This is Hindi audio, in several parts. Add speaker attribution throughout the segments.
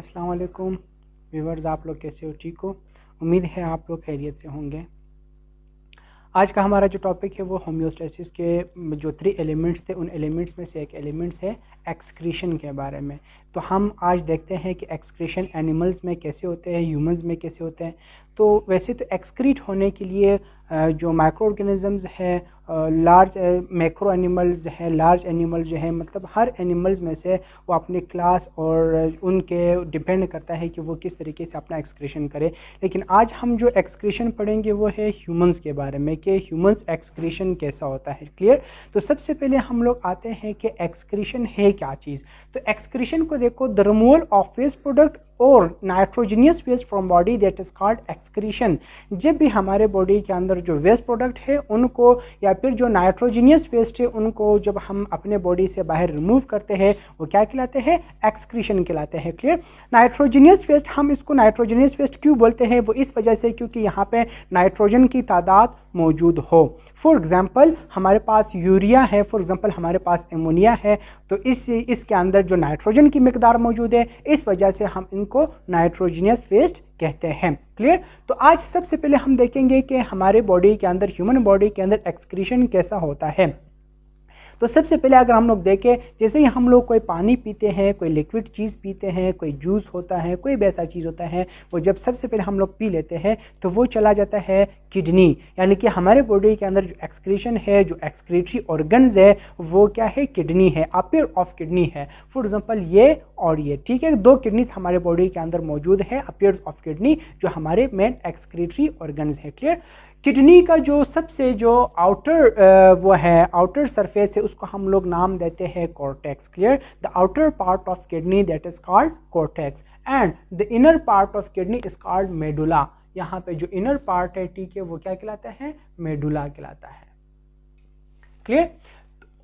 Speaker 1: अस्सलाम वालेकुम व्यूवर्स, आप लोग कैसे हो? ठीक हो? उम्मीद है आप लोग खैरियत से होंगे। आज का हमारा जो टॉपिक है वो होम्योस्टेसिस के जो 3 एलिमेंट्स थे, उन एलिमेंट्स में से एक एलिमेंट्स है एक्सक्रीशन के बारे में। तो हम आज देखते हैं कि एक्सक्रीशन एनिमल्स में कैसे होते हैं, ह्यूमंस में कैसे होते हैं। तो वैसे तो एक्सक्रीट होने के लिए जो माइक्रो ऑर्गेनिजम्स हैं, लार्ज मैक्रो एनिमल्स हैं, लार्ज एनिमल जो है, मतलब हर एनिमल्स में से वो अपने क्लास और उनके डिपेंड करता है कि वो किस तरीके से अपना एक्सक्रीशन करे। लेकिन आज हम जो एक्सक्रीशन पढ़ेंगे वो है ह्यूमंस के बारे में कि ह्यूमंस एक्सक्रीशन कैसा होता है। क्लियर? तो सबसे पहले हम लोग आते हैं कि एक्सक्रीशन है क्या चीज़। तो एक्सक्रीशन को देखो, the removal of waste product और nitrogenous waste from body that is called excretion. जब भी हमारे बॉडी के अंदर जो वेस्ट प्रोडक्ट है उनको या फिर जो नाइट्रोजनियस वेस्ट है उनको जब हम अपने बॉडी से बाहर रिमूव करते हैं वो क्या कहलाते हैं? एक्सक्रीशन कहलाते हैं। क्लियर? नाइट्रोजनियस वेस्ट, हम इसको नाइट्रोजनियस वेस्ट क्यों बोलते हैं? वो इस वजह से क्योंकि यहाँ पे नाइट्रोजन की तादाद मौजूद हो। फॉर एग्जाम्पल हमारे पास यूरिया है, फॉर एग्जाम्पल हमारे पास एमोनिया है, तो इसके अंदर जो नाइट्रोजन की मिकदार मौजूद है, इस वजह से हम इनको नाइट्रोजनियस वेस्ट कहते हैं। क्लियर? तो आज सबसे पहले हम देखेंगे कि हमारे बॉडी के अंदर, ह्यूमन बॉडी के अंदर एक्सक्रीशन कैसा होता है। तो सबसे पहले अगर हम लोग देखें, जैसे ही हम लोग कोई पानी पीते हैं, कोई लिक्विड चीज़ पीते हैं, कोई जूस होता है, कोई भी ऐसा चीज़ होता है, वो जब सबसे पहले हम लोग पी लेते हैं तो वो चला जाता है किडनी, यानी कि हमारे बॉडी के अंदर जो एक्सक्रीशन है, जो एक्सक्रीटरी ऑर्गन्स है, वो क्या है? किडनी है, अपेयर ऑफ किडनी है। फॉर एग्जांपल ये और ये, ठीक है, 2 किडनीज हमारे बॉडी के अंदर मौजूद है, अपेयर ऑफ किडनी, जो हमारे मेन एक्सक्रीटरी ऑर्गन्स है। क्लियर? किडनी का जो सबसे जो आउटर वो है, आउटर सरफेस है, उसको हम लोग नाम देते हैं cortex. Clear? The outer part of kidney that is called cortex and the inner part of kidney is called medulla. यहाँ पे जो इनर पार्ट है, ठीक है, वो क्या कहलाता है? मेडुला कहलाता है। क्लियर?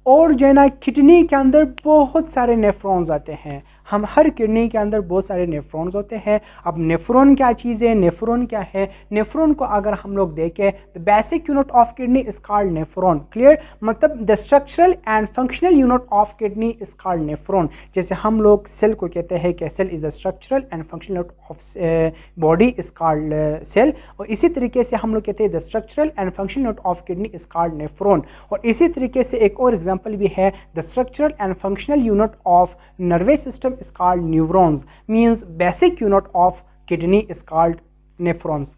Speaker 1: और जो है ना, किडनी के अंदर बहुत सारे नेफ्रॉन्स आते हैं। हम हर किडनी के अंदर बहुत सारे नेफ्रॉन्स होते हैं। अब नेफ्रॉन क्या चीज़ है? नेफ्रॉन क्या है? नेफ्रॉन को अगर हम लोग देखें, the basic unit of kidney is called nephron. Clear? मतलब the structural and functional unit of kidney is called nephron. जैसे हम लोग सेल को कहते हैं कि cell is the structural and functional unit of body is called cell, और इसी तरीके से हम लोग कहते हैं the structural and functional unit of kidney is called nephron. और इसी तरीके से एक और एग्जाम्पल भी है, the structural and functional unit of nervous system is called neurons, means basic unit of kidney is called nephrons।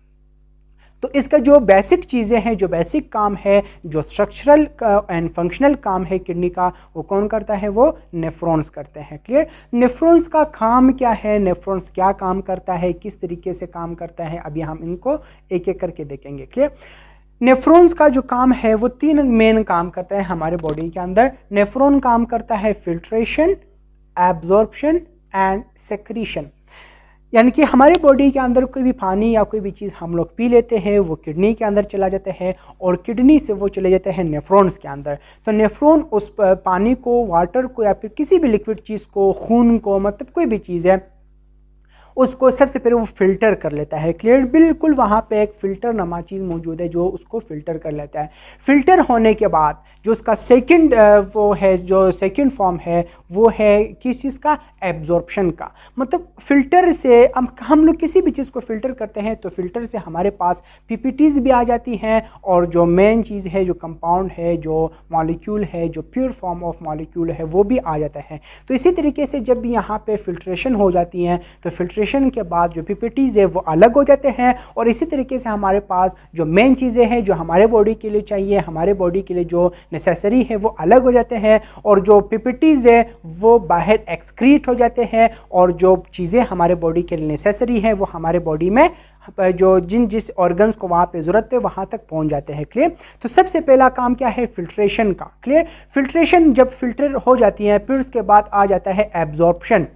Speaker 1: तो इसका जो बेसिक चीज़ें हैं, जो बेसिक काम है, जो स्ट्रक्चरल एंड फंक्शनल काम है किडनी का, वो कौन करता है? वो नेफ्रॉन्स करते हैं। क्लियर? नेफ्रॉन्स का काम क्या है? नेफ्रॉन्स क्या काम करता है, किस तरीके से काम करता है, अभी हम इनको एक एक करके देखेंगे। क्लियर? नेफ्रॉन्स का जो काम है वो 3 मेन काम करता है हमारे बॉडी के अंदर। नेफ्रॉन काम करता है फिल्ट्रेशन, एब्जॉर्प्शन एंड सेक्रीशन, यानी कि हमारे बॉडी के अंदर कोई भी पानी या कोई भी चीज़ हम लोग पी लेते हैं, वो किडनी के अंदर चला जाता है और किडनी से वो चले जाते हैं नेफ्रॉन्स के अंदर। तो नेफ्रॉन उस पानी को, वाटर को या फिर किसी भी लिक्विड चीज़ को, खून को, मतलब कोई भी चीज़ है, उसको सबसे पहले वो फिल्टर कर लेता है। क्लियर? बिल्कुल वहाँ पे एक फ़िल्टर नमा चीज़ मौजूद है जो उसको फ़िल्टर कर लेता है। फ़िल्टर होने के बाद जो उसका सेकंड वो है, जो सेकंड फॉर्म है, वो है किस चीज़ का? एब्जॉर्प्शन का। मतलब फ़िल्टर से हम लोग किसी भी चीज़ को फ़िल्टर करते हैं तो फ़िल्टर से हमारे पास पीपीटीज भी आ जाती हैं, और जो मेन चीज़ है, जो कंपाउंड है, जो मॉलिक्यूल है, जो प्योर फॉर्म ऑफ मॉलिक्यूल है, वो भी आ जाता है। तो इसी तरीके से जब भी यहाँ पे फ़िल्ट्रेशन हो जाती हैं तो फिल्ट्रेशन के बाद जो पीपीटीज है वो अलग हो जाते हैं, और इसी तरीके से हमारे पास जो मेन चीज़ें हैं, जो हमारे बॉडी के लिए चाहिए, हमारे बॉडी के लिए जो नेसेसरी है, वो अलग हो जाते हैं, और जो पीपीटीज है वो बाहर एक्सक्रीट हो जाते हैं, और जो चीज़ें हमारे बॉडी के लिए नेसेसरी है वो हमारे बॉडी में जो जिस ऑर्गन्स को वहाँ पे ज़रूरत है वहाँ तक पहुँच जाते हैं। क्लियर? तो सबसे पहला काम क्या है? फिल्ट्रेशन का। क्लियर? फिल्ट्रेशन जब फिल्टर हो जाती है, फिर उसके बाद आ जाता है एब्जॉर्प्शन।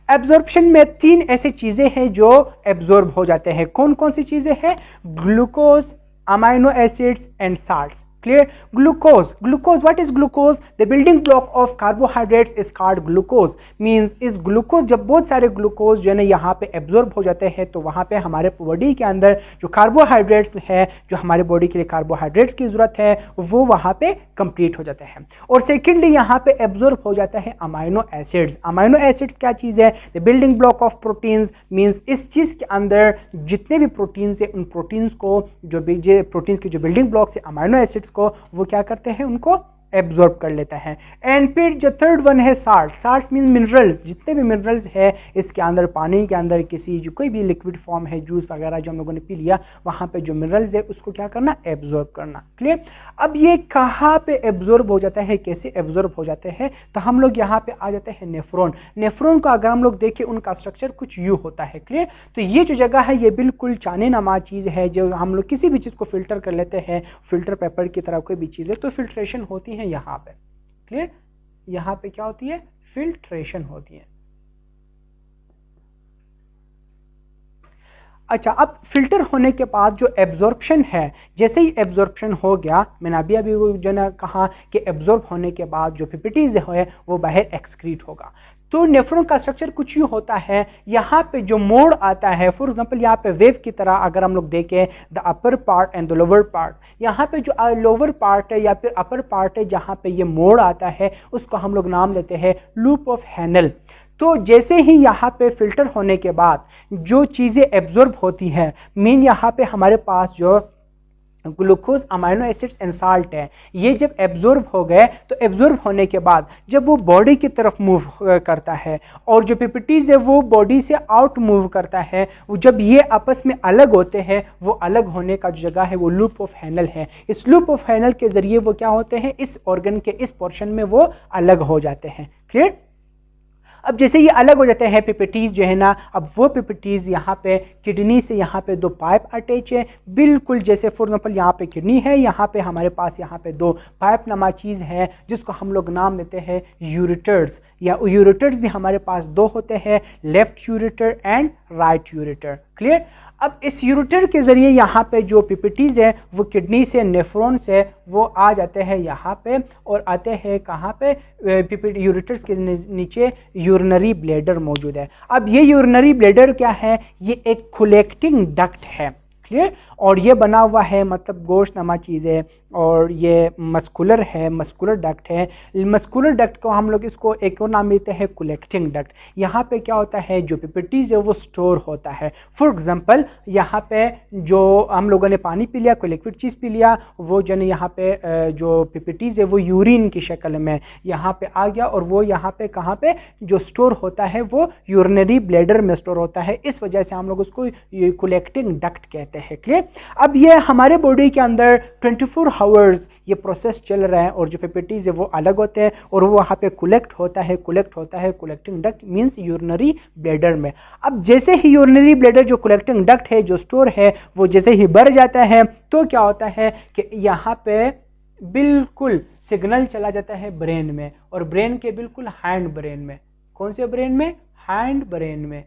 Speaker 1: एब्जॉर्प्शन में 3 ऐसी चीज़ें हैं जो एब्जॉर्ब हो जाते हैं। कौन कौन सी चीज़ें हैं? Glucose, amino acids and salts. Clear? Glucose, what is glucose? The building block of carbohydrates is called glucose. Means इस glucose, जब बहुत सारे glucose जो है ना यहाँ पे absorb हो जाते हैं तो वहाँ पे हमारे बॉडी के अंदर जो कार्बोहाइड्रेट्स है, जो हमारे बॉडी के लिए कार्बोहाइड्रेट्स की जरूरत है, वो वहाँ पे कंप्लीट हो जाते हैं. और सेकेंडली यहाँ पे एब्जॉर्ब हो जाता है अमाइनो एसिड्स. अमाइनो एसिड्स क्या चीज़ है? The building block of proteins. Means इस चीज़ के अंदर जितने भी प्रोटीन्स है, उन प्रोटीन्स को जो प्रोटीन्स की जो बिल्डिंग ब्लॉक्स है अमाइनो एसिड्स को, वो क्या करते हैं? उनको एब्जॉर्ब कर लेता है. एंड फिर जो थर्ड वन है साल्ट. Salt mean minerals. जितने भी मिनरल्स है इसके अंदर, पानी के अंदर किसी जो कोई भी लिक्विड फॉर्म है, जूस वगैरह जो हम लोगों ने पी लिया, वहाँ पे जो मिनरल्स है उसको क्या करना? एब्जॉर्ब करना. क्लियर? अब ये कहाँ पे एब्जॉर्ब हो जाता है, कैसे एब्जॉर्ब हो जाते हैं? तो हम लोग यहाँ पे आ जाते हैं नेफ्रॉन. नेफ्रॉन को अगर हम लोग देखें, उनका स्ट्रक्चर कुछ यूँ होता है. क्लियर? तो ये जो जगह है ये बिल्कुल चाने नमा चीज़ है. जो हम लोग किसी भी चीज़ को फिल्टर कर लेते हैं, फिल्टर पेपर की तरह कोई भी चीज़ है तो फिल्ट्रेशन होती है यहाँ पे. क्लियर? यहाँ पे क्या होती है? फिल्ट्रेशन होती है. अच्छा, अब फिल्टर होने के बाद जो एब्जॉर्प्शन है, जैसे ही एब्जॉर्प्शन हो गया, मैंने अभी जो ना कहा कि एब्जॉर्ब होने के बाद जो पीपीटीज है वो बाहर एक्सक्रीट होगा. तो नेफ्रॉन का स्ट्रक्चर कुछ यूँ होता है. यहाँ पे जो मोड़ आता है, फॉर एग्जांपल यहाँ पे वेव की तरह अगर हम लोग देखें, the upper part and the lower part, यहाँ पे जो लोअर पार्ट है या फिर अपर पार्ट है जहाँ पे ये मोड़ आता है, उसको हम लोग नाम देते हैं लूप ऑफ हैनल. तो जैसे ही यहाँ पे फिल्टर होने के बाद जो चीज़ें एब्जॉर्ब होती हैं, मीन यहाँ पे हमारे पास जो glucose, amino acids and salt है, ये जब एब्जॉर्ब हो गए तो एब्जॉर्ब होने के बाद जब वो बॉडी की तरफ मूव करता है और जो पीपीटीज है वो बॉडी से आउट मूव करता है, जब ये आपस में अलग होते हैं, वो अलग होने का जो जगह है वो लूप ऑफ हैनल है. इस लूप ऑफ हैनल के जरिए वो क्या होते हैं? इस ऑर्गन के इस पोर्शन में वो अलग हो जाते हैं. क्लियर? अब जैसे ये अलग हो जाते हैं पीपीटीज जो है ना, अब वो पीपीटीज यहाँ पे किडनी से यहाँ पे दो पाइप अटैच है, बिल्कुल जैसे फॉर एग्जांपल यहाँ पे किडनी है, यहाँ पे हमारे पास यहाँ पे दो पाइप नमा चीज़ है जिसको हम लोग नाम देते हैं यूरेटर्स. या यूरेटर्स भी हमारे पास दो होते हैं, left ureter and right ureter. Clear? अब इस यूरेटर के ज़रिए यहाँ पे जो पीपीटीज है वो किडनी से, नेफ्रॉन से वो आ जाते हैं यहाँ पे और आते हैं कहाँ पे? यूरेटर्स के नीचे यूरिनरी ब्लैडर मौजूद है. अब ये यूरिनरी ब्लैडर क्या है? ये एक कलेक्टिंग डक्ट है. क्लियर? और ये बना हुआ है मतलब गोश्त नमा चीज़ है और ये मस्कुलर है, मस्कुलर डक्ट है. मस्कुलर डक्ट को हम लोग इसको एक और नाम देते हैं कलेक्टिंग डक्ट. यहाँ पे क्या होता है? जो पीपीटीज है वो स्टोर होता है. फॉर एग्जांपल यहाँ पे जो हम लोगों ने पानी पी लिया, कोई लिक्विड चीज़ पी लिया, वो जो है यहाँ पे जो पीपीटीज है वो यूरिन की शक्ल में यहाँ पे आ गया और वो यहाँ पे कहाँ पे जो स्टोर होता है वो यूरिनरी ब्लैडर में स्टोर होता है. इस वजह से हम लोग उसको कलेक्टिंग डक्ट कहते हैं. क्लियर? अब ये हमारे बॉडी के अंदर 24 आवर्स ये प्रोसेस चल रहा है और जो पीपीटीज है वो अलग होते हैं और वो वहाँ पे कलेक्ट होता है collecting duct means urinary bladder में. अब जैसे ही यूरिनरी ब्लैडर जो कलेक्टिंग डक्ट है, जो स्टोर है, वो जैसे ही बढ़ जाता है तो क्या होता है कि यहाँ पे बिल्कुल सिग्नल चला जाता है ब्रेन में, और ब्रेन के बिल्कुल हैंड ब्रेन में. कौन से ब्रेन में? हैंड ब्रेन में.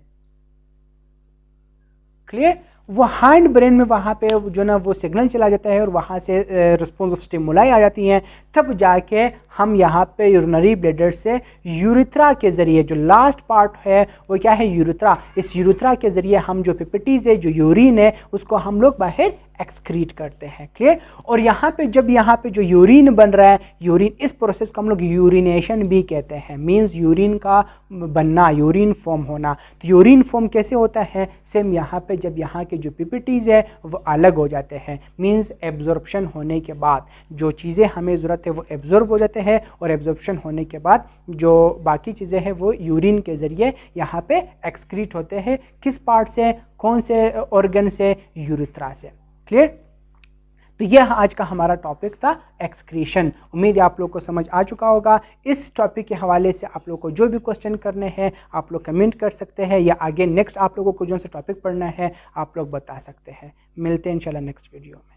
Speaker 1: क्लियर? वो हैंड ब्रेन में वहाँ पे जो ना वो सिग्नल चला जाता है और वहाँ से रिस्पॉन्स ऑफ स्टिमुलाई आ जाती हैं. तब जाके हम यहाँ पे यूरिनरी ब्लैडर से यूरिथ्रा के ज़रिए, जो लास्ट पार्ट है वो क्या है? यूरिथ्रा. इस यूरिथ्रा के ज़रिए हम जो पीपीटीज है, जो यूरिन है, उसको हम लोग बाहर एक्सक्रीट करते हैं. क्लियर? और यहाँ पे जब यहाँ पे जो यूरिन बन रहा है, यूरिन, इस प्रोसेस को हम लोग यूरिनेशन भी कहते हैं. मींस यूरिन का बनना, यूरिन फॉर्म होना. तो यूरिन फॉर्म कैसे होता है? सेम यहाँ पे जब यहाँ के जो पीपीटीज है वो अलग हो जाते हैं, मींस एब्जॉर्प्शन होने के बाद जो चीज़ें हमें ज़रूरत है वो एब्जॉर्ब हो जाते हैं और एब्जॉर्प्शन होने के बाद जो बाकी चीज़ें हैं वो यूरिन के ज़रिए यहाँ पे एक्सक्रीट होते हैं. किस पार्ट से? कौन से ऑर्गन से? यूरिथ्रा से. क्लियर? तो यह आज का हमारा टॉपिक था एक्सक्रीशन. उम्मीद है आप लोग को समझ आ चुका होगा. इस टॉपिक के हवाले से आप लोग को जो भी क्वेश्चन करने हैं आप लोग कमेंट कर सकते हैं, या आगे नेक्स्ट आप लोगों को जो सा टॉपिक पढ़ना है आप लोग बता सकते हैं. मिलते हैं इंशाल्लाह नेक्स्ट वीडियो में.